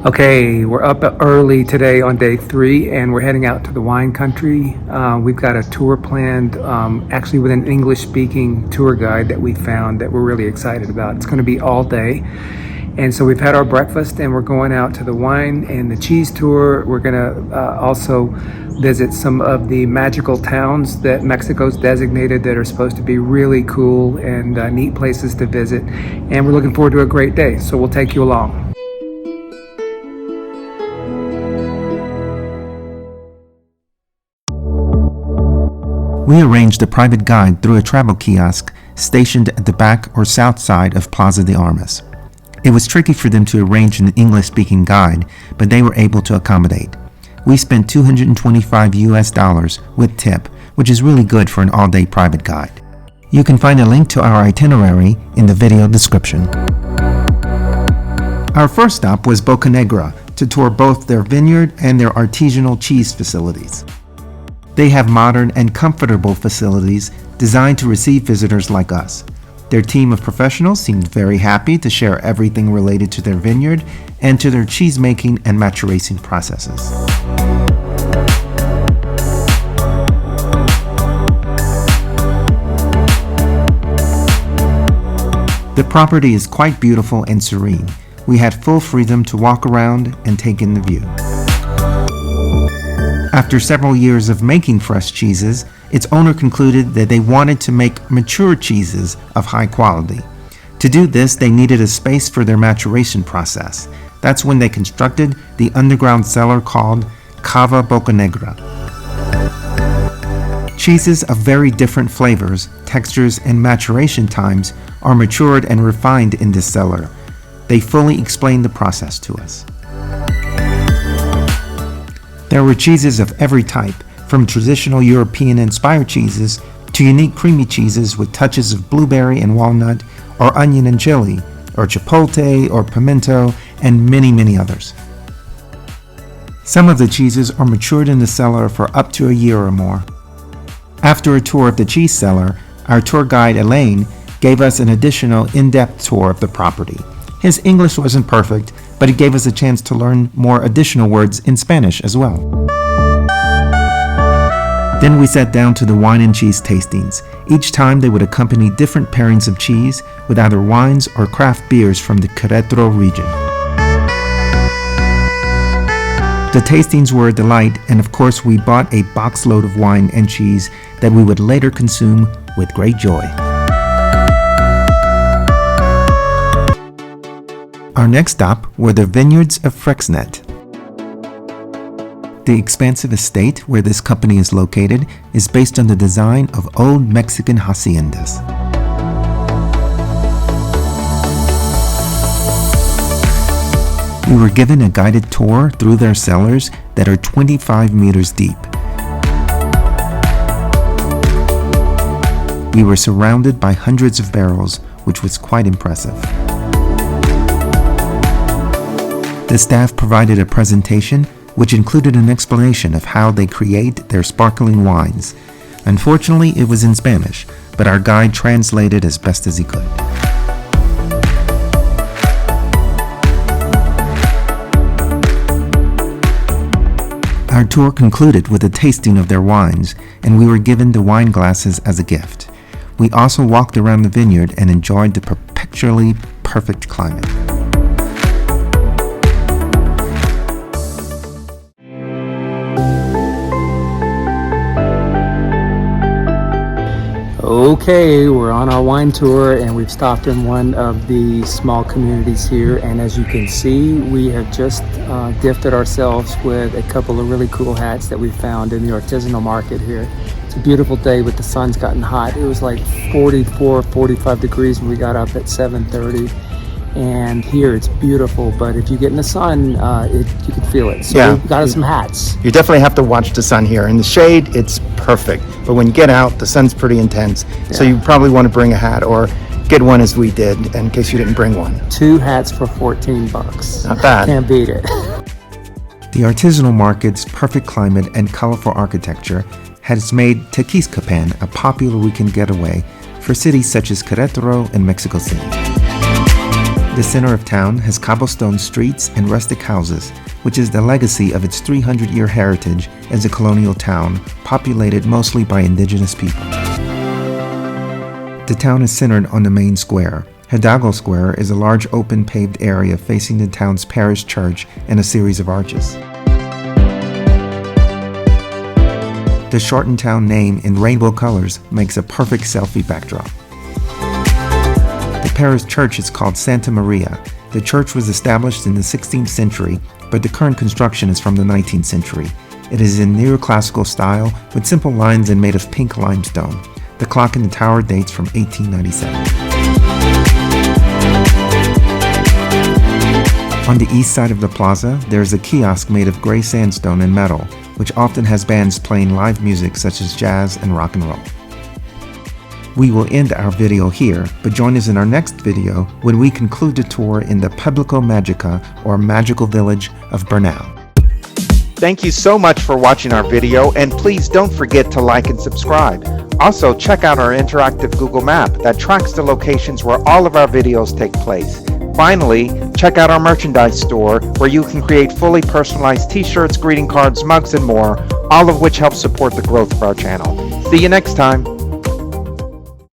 Okay, we're up early today on day 3 and we're heading out to the wine country. We've got a tour planned, actually with an English-speaking tour guide that we found that we're really excited about. It's going to be all day. And so we've had our breakfast and we're going out to the wine and the cheese tour. We're going to also visit some of the magical towns that Mexico's designated that are supposed to be really cool and neat places to visit. And we're looking forward to a great day, so we'll take you along. We arranged a private guide through a travel kiosk stationed at the back or south side of Plaza de Armas. It was tricky for them to arrange an English-speaking guide, but they were able to accommodate. We spent $225 with tip, which is really good for an all-day private guide. You can find a link to our itinerary in the video description. Our first stop was Bocanegra to tour both their vineyard and their artisanal cheese facilities. They have modern and comfortable facilities designed to receive visitors like us. Their team of professionals seemed very happy to share everything related to their vineyard and to their cheese making and maturation processes. The property is quite beautiful and serene. We had full freedom to walk around and take in the view. After several years of making fresh cheeses, its owner concluded that they wanted to make mature cheeses of high quality. To do this, they needed a space for their maturation process. That's when they constructed the underground cellar called Cava Bocanegra. Cheeses of very different flavors, textures, and maturation times are matured and refined in this cellar. They fully explained the process to us. There were cheeses of every type, from traditional European-inspired cheeses to unique creamy cheeses with touches of blueberry and walnut, or onion and chili, or chipotle or pimento, and many, many others. Some of the cheeses are matured in the cellar for up to a year or more. After a tour of the cheese cellar, our tour guide Elaine gave us an additional in-depth tour of the property. His English wasn't perfect, but it gave us a chance to learn more additional words in Spanish as well. Then we sat down to the wine and cheese tastings. Each time they would accompany different pairings of cheese with either wines or craft beers from the Queretaro region. The tastings were a delight, and of course we bought a box load of wine and cheese that we would later consume with great joy. Our next stop were the vineyards of Freixenet. The expansive estate where this company is located is based on the design of old Mexican haciendas. We were given a guided tour through their cellars that are 25 meters deep. We were surrounded by hundreds of barrels, which was quite impressive. The staff provided a presentation which included an explanation of how they create their sparkling wines. Unfortunately, it was in Spanish, but our guide translated as best as he could. Our tour concluded with a tasting of their wines, and we were given the wine glasses as a gift. We also walked around the vineyard and enjoyed the perpetually perfect climate. Okay, we're on our wine tour and we've stopped in one of the small communities here, and as you can see, we have just gifted ourselves with a couple of really cool hats that we found in the artisanal market here. It's a beautiful day, but the sun's gotten hot. It was like 44, 45 degrees when we got up at 7:30. And here it's beautiful, but if you get in the sun, you can feel it. So we got us some hats. You definitely have to watch the sun here. In the shade, it's perfect. But when you get out, the sun's pretty intense. Yeah. So you probably want to bring a hat or get one as we did in case you didn't bring one. 2 hats for $14. Not bad. Can't beat it. The artisanal market's perfect climate and colorful architecture has made Tequisquiapan a popular weekend getaway for cities such as Querétaro and Mexico City. The center of town has cobblestone streets and rustic houses, which is the legacy of its 300-year heritage as a colonial town, populated mostly by indigenous people. The town is centered on the main square. Hidalgo Square is a large open paved area facing the town's parish church and a series of arches. The shortened town name in rainbow colors makes a perfect selfie backdrop. The parish church is called Santa Maria. The church was established in the 16th century, but the current construction is from the 19th century. It is in neoclassical style with simple lines and made of pink limestone. The clock in the tower dates from 1897. On the east side of the plaza, there is a kiosk made of gray sandstone and metal, which often has bands playing live music such as jazz and rock and roll. We will end our video here, but join us in our next video when we conclude the tour in the Pueblo Magica, or Magical Village of Bernal. Thank you so much for watching our video, and please don't forget to like and subscribe. Also, check out our interactive Google map that tracks the locations where all of our videos take place. Finally, check out our merchandise store where you can create fully personalized t-shirts, greeting cards, mugs, and more, all of which help support the growth of our channel. See you next time.